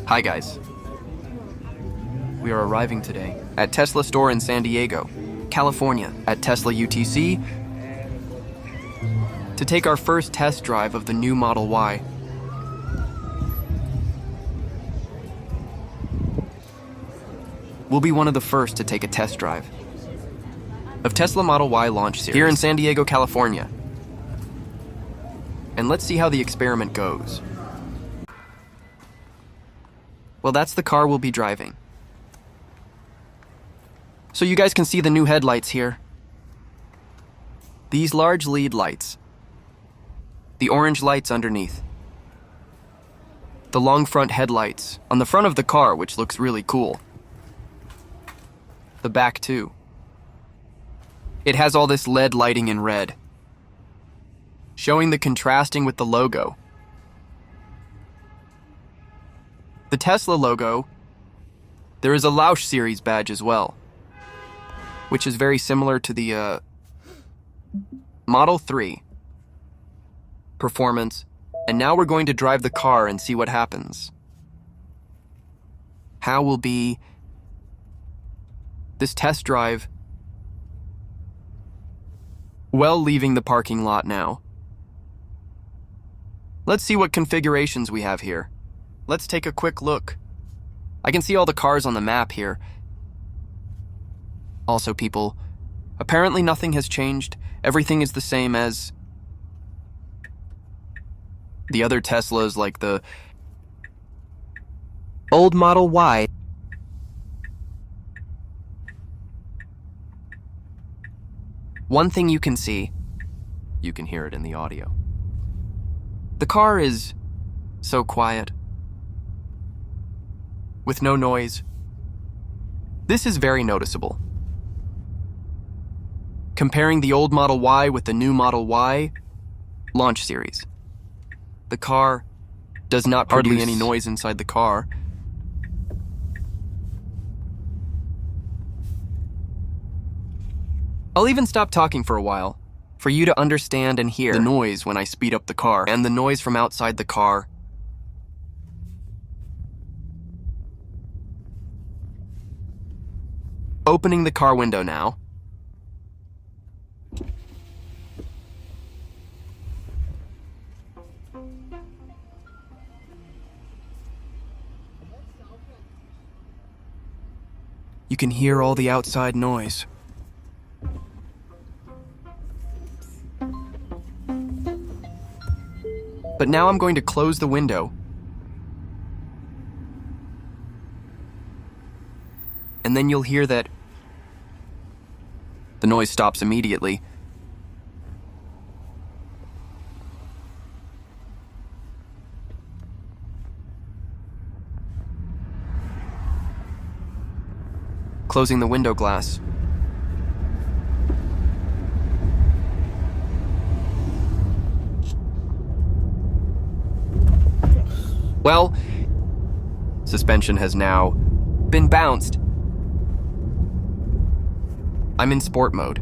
Hi guys. We are arriving today at Tesla store in San Diego, California, at Tesla UTC to take our first test drive of the new Model Y. We'll be one of the first to take a test drive of Tesla Model Y launch series here in San Diego, California. And let's see how the experiment goes. Well, that's the car we'll be driving. So you guys can see the new headlights here. These large LED lights. The orange lights underneath. The long front headlights on the front of the car, which looks really cool. The back too. It has all this LED lighting in red, showing the contrasting with the logo. The Tesla logo, there is a Lausch series badge as well, which is very similar to the Model 3 performance. And now we're going to drive the car and see what happens. How will be this test drive? Well, leaving the parking lot now. Let's see what configurations we have here. Let's take a quick look. I can see all the cars on the map here. Also, people, apparently nothing has changed. Everything is the same as the other Teslas, like the old Model Y. One thing you can see, you can hear it in the audio. The car is so quiet, with no noise. This is very noticeable. Comparing the old Model Y with the new Model Y launch series. The car does not produce any noise inside the car. I'll even stop talking for a while, for you to understand and hear the noise when I speed up the car, and the noise from outside the car. Opening the car window now. You can hear all the outside noise. But now I'm going to close the window. And then you'll hear that the noise stops immediately. Closing the window glass. Well, suspension has now been bounced. I'm in sport mode.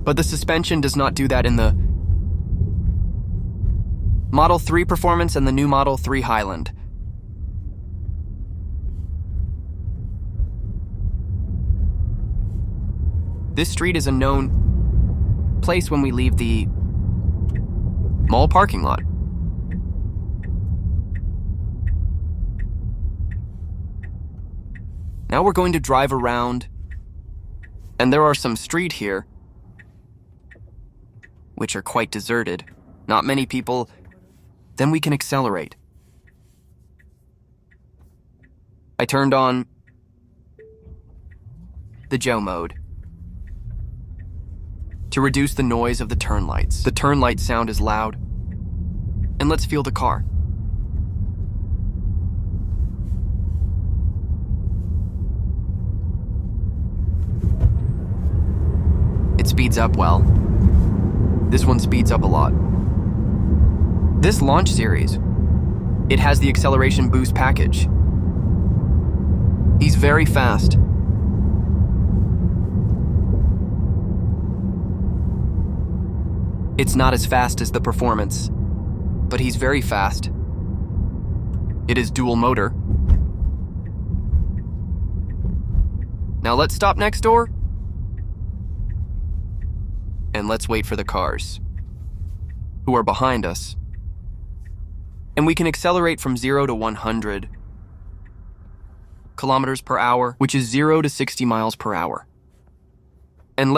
But the suspension does not do that in the Model 3 Performance and the new Model 3 Highland. This street is a known place when we leave the mall parking lot. Now we're going to drive around, and there are some street here, which are quite deserted. Not many people. Then we can accelerate. I turned on the Joe mode to reduce the noise of the turn lights. The turn light sound is loud. And let's feel the car. It speeds up well. This one speeds up a lot. This launch series, it has the acceleration boost package. He's very fast. It's not as fast as the Performance, but he's very fast. It is dual motor. Now let's stop next door and let's wait for the cars who are behind us. And we can accelerate from 0 to 100 kilometers per hour, which is 0 to 60 miles per hour. And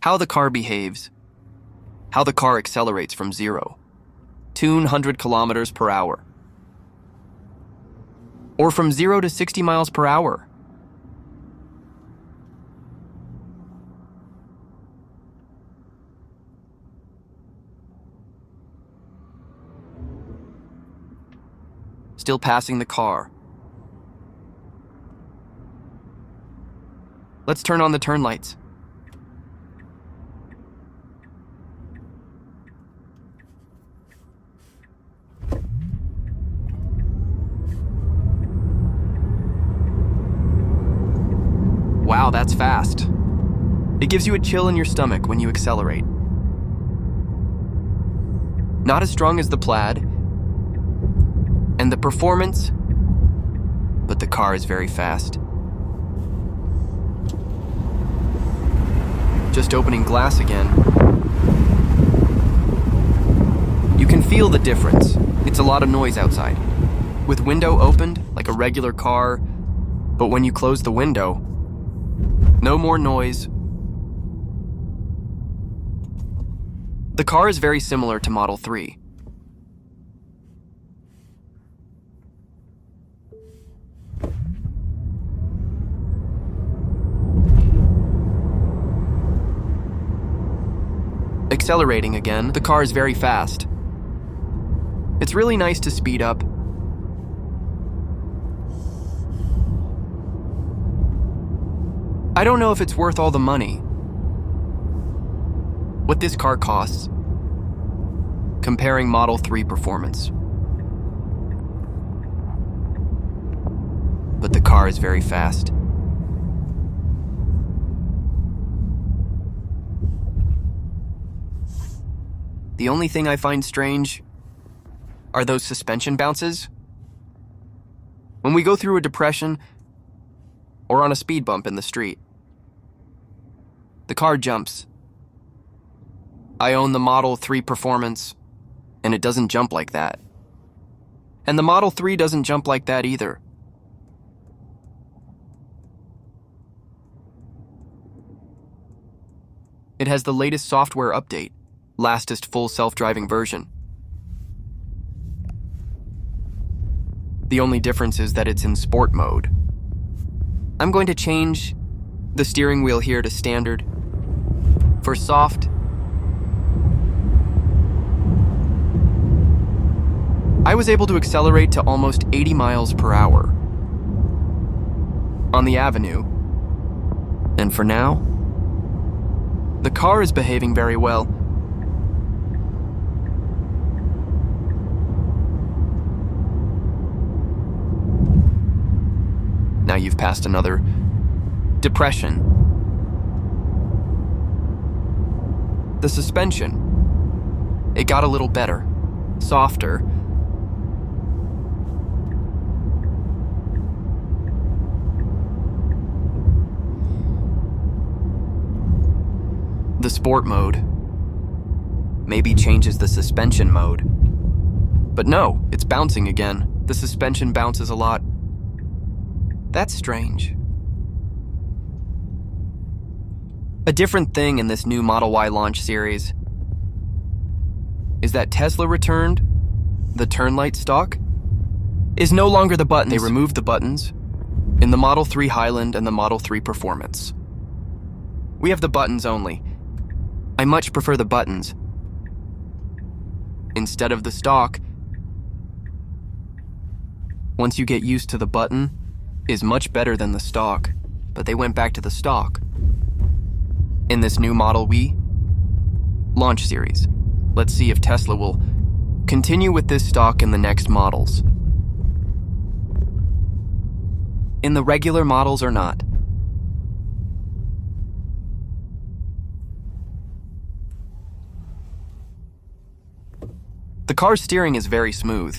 how the car behaves, how the car accelerates from 0 to 100 kilometers per hour, or from 0 to 60 miles per hour. Still passing the car. Let's turn on the turn lights. Wow, that's fast. It gives you a chill in your stomach when you accelerate. Not as strong as the Plaid and the performance, but the car is very fast. Just opening glass again. You can feel the difference. It's a lot of noise outside. With window opened, like a regular car, but when you close the window, no more noise. The car is very similar to Model 3. Accelerating again, the car is very fast. It's really nice to speed up. I don't know if it's worth all the money. What this car costs, comparing Model 3 performance. But the car is very fast. The only thing I find strange are those suspension bounces. When we go through a depression or on a speed bump in the street, the car jumps. I own the Model 3 Performance, and it doesn't jump like that. And the Model 3 doesn't jump like that either. It has the latest software update, lastest full self-driving version. The only difference is that it's in sport mode. I'm going to change the steering wheel here to standard. For soft, I was able to accelerate to almost 80 miles per hour on the avenue. And for now, the car is behaving very well. Now you've passed another depression. The suspension, it got a little better, softer. The sport mode maybe changes the suspension mode. But no, it's bouncing again. The suspension bounces a lot. That's strange. A different thing in this new Model Y launch series is that Tesla returned the turn light stalk is no longer the buttons. They removed the buttons in the Model 3 Highland and the Model 3 Performance. We have the buttons only. I much prefer the buttons instead of the stalk. Once you get used to the button, is much better than the stalk, but they went back to the stalk. In this new Model Y launch series, let's see if Tesla will continue with this stalk in the next models. In the regular models or not. The car's steering is very smooth.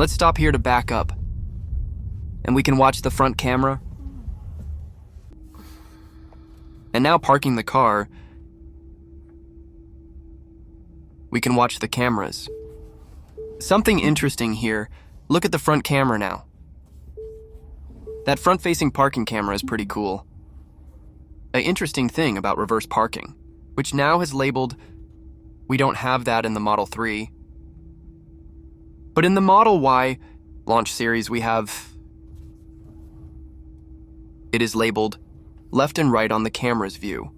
Let's stop here to back up. And we can watch the front camera. And now parking the car, we can watch the cameras. Something interesting here, look at the front camera now. That front-facing parking camera is pretty cool. An interesting thing about reverse parking, which now has labeled, we don't have that in the Model 3. But in the Model Y launch series we have, it is labeled left and right on the camera's view.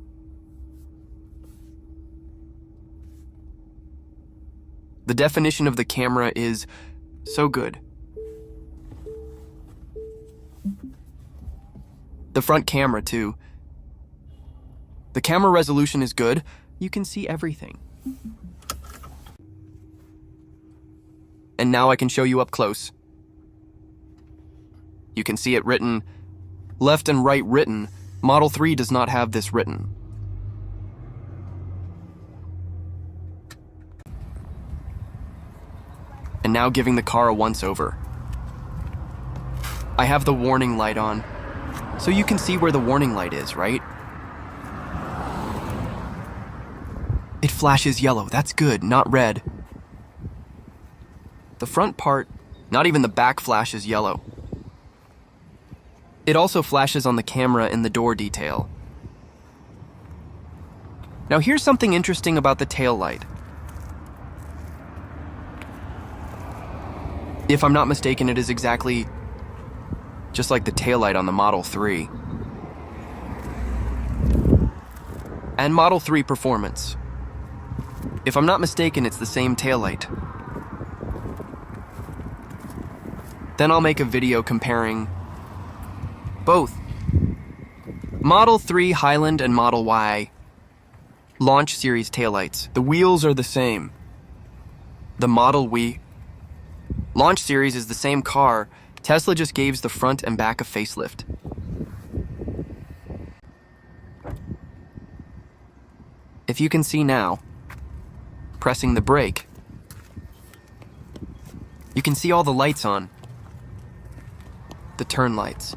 The definition of the camera is so good. The front camera too. The camera resolution is good. You can see everything. And now I can show you up close. You can see it written, left and right written. Model 3 does not have this written. And now giving the car a once-over. I have the warning light on, so you can see where the warning light is, right? It flashes yellow, that's good, not red. The front part, not even the back flashes yellow. It also flashes on the camera in the door detail. Now here's something interesting about the tail light. If I'm not mistaken, it is exactly just like the taillight on the Model 3. And Model 3 performance. If I'm not mistaken, it's the same taillight. Then I'll make a video comparing both Model 3 Highland and Model Y launch series taillights. The wheels are the same. The Model Y launch series is the same car. Tesla just gave the front and back a facelift. If you can see now, pressing the brake, you can see all the lights on. The turn lights.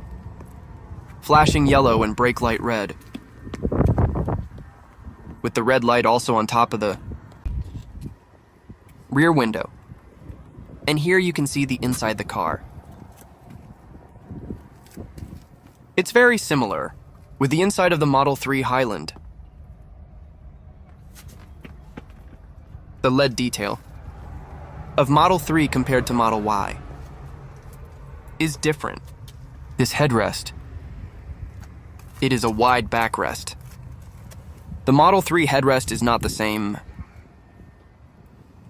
Flashing yellow and brake light red. With the red light also on top of the rear window. And here you can see the inside the car. It's very similar with the inside of the Model 3 Highland. The LED detail of Model 3 compared to Model Y is different. This headrest, it is a wide backrest. The Model 3 headrest is not the same.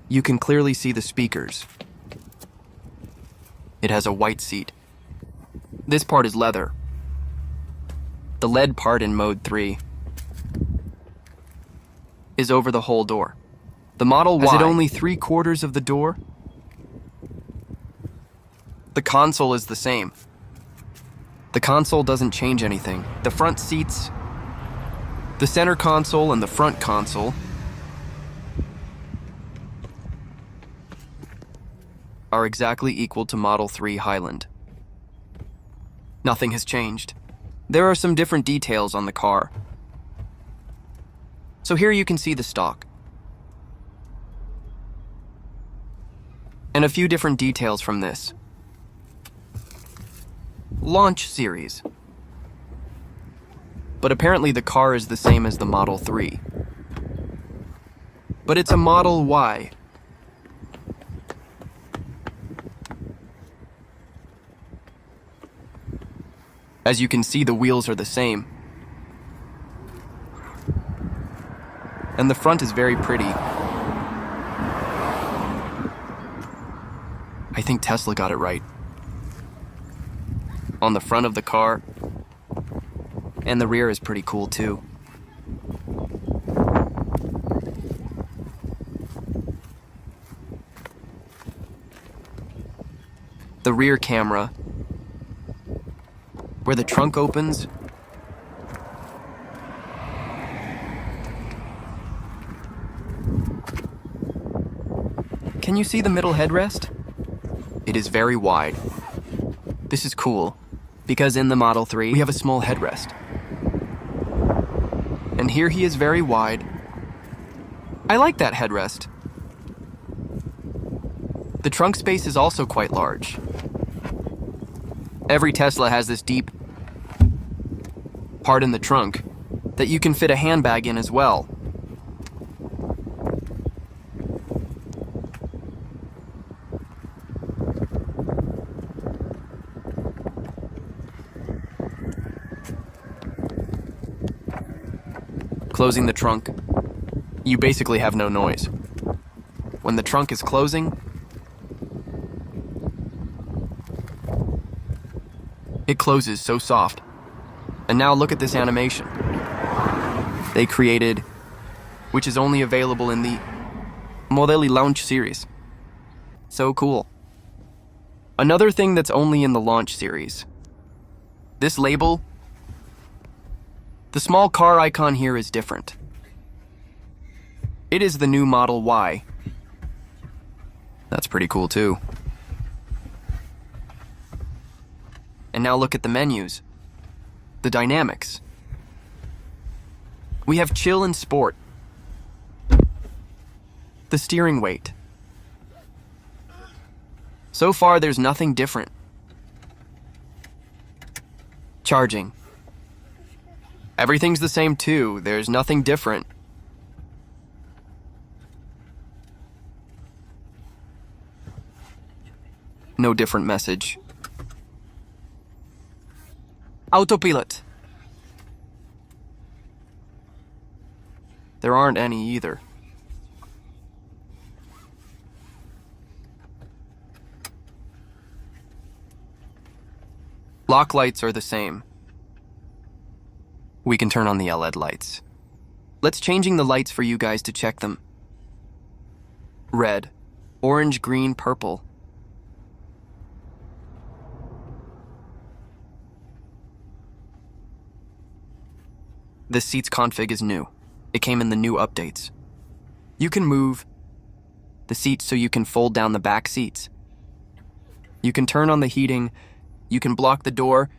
You can clearly see the speakers. It has a white seat. This part is leather. The LED part in Mode 3 is over the whole door. The Model Y, has it only 3/4 of the door? The console is the same. The console doesn't change anything. The front seats, the center console and the front console are exactly equal to Model 3 Highland. Nothing has changed. There are some different details on the car. So here you can see the stock. And a few different details from this launch series. But apparently the car is the same as the Model 3. But it's a Model Y. As you can see, the wheels are the same. And the front is very pretty. I think Tesla got it right. On the front of the car, and the rear is pretty cool too. The rear camera, where the trunk opens, can you see the middle headrest? It is very wide. This is cool, because in the Model 3, we have a small headrest. And here he is very wide. I like that headrest. The trunk space is also quite large. Every Tesla has this deep part in the trunk that you can fit a handbag in as well. Closing the trunk, you basically have no noise. When the trunk is closing, it closes so soft. And now look at this animation they created, which is only available in the Modelli Launch series. So cool. Another thing that's only in the Launch series. This label, the small car icon here is different. It is the new Model Y. That's pretty cool too. And now look at the menus. The dynamics. We have chill and sport. The steering weight. So far, there's nothing different. Charging. Everything's the same too. There's nothing different. No different message. Autopilot. There aren't any either. Lock lights are the same. We can turn on the LED lights. Let's changing the lights for you guys to check them. Red, orange, green, purple. This seats config is new. It came in the new updates. You can move the seats so you can fold down the back seats. You can turn on the heating. You can block the door.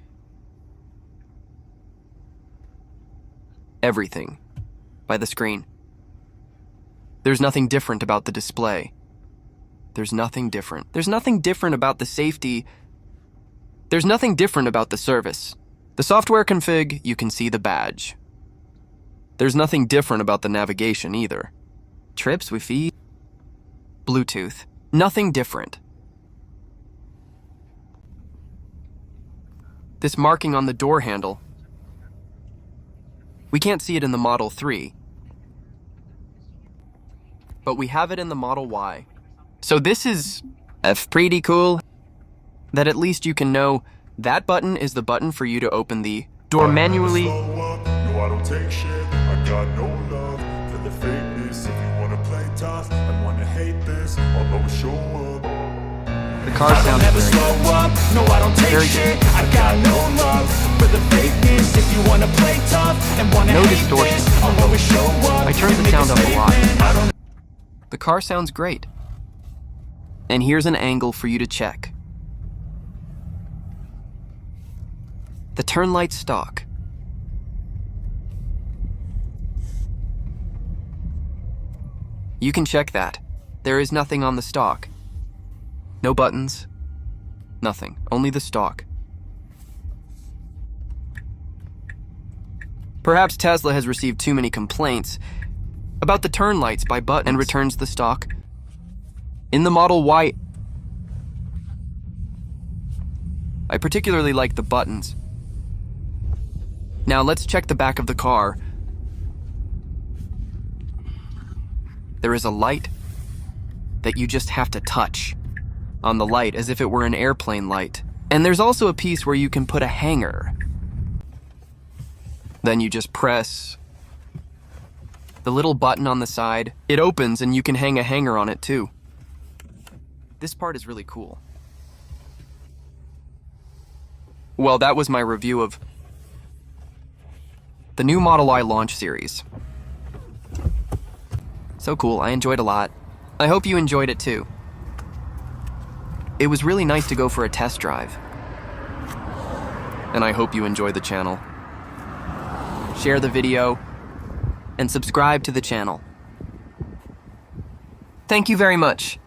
Everything by the screen. There's nothing different about the display. There's nothing different. There's nothing different about the safety. There's nothing different about the service. The software config, you can see the badge. There's nothing different about the navigation either. Trips, Wi-Fi, Bluetooth, nothing different. This marking on the door handle, we can't see it in the Model 3, but we have it in the Model Y. So this is pretty cool, that at least you can know that button is the button for you to open the door manually. I don't take shit, I got no love for the fakeness. If you wanna play tough and wanna hate this, I'll always show up. The car sounds never very slow up, no I don't take Very shit. I got no love for the fakeness. If you wanna play tough and wanna No hate distortion. this, I'll always show up. I turned and the make sound up a lot. statement. I don't The car sounds great. And here's an angle for you to check. The turn light stalk. You can check that. There is nothing on the stalk. No buttons. Nothing. Only the stalk. Perhaps Tesla has received too many complaints about the turn lights by buttons and returns the stalk. In the Model Y, I particularly like the buttons. Now let's check the back of the car. There is a light that you just have to touch on the light as if it were an airplane light. And there's also a piece where you can put a hanger. Then you just press the little button on the side. It opens and you can hang a hanger on it too. This part is really cool. Well, that was my review of the new Model Y launch series. So cool, I enjoyed a lot. I hope you enjoyed it too. It was really nice to go for a test drive. And I hope you enjoy the channel. Share the video and subscribe to the channel. Thank you very much.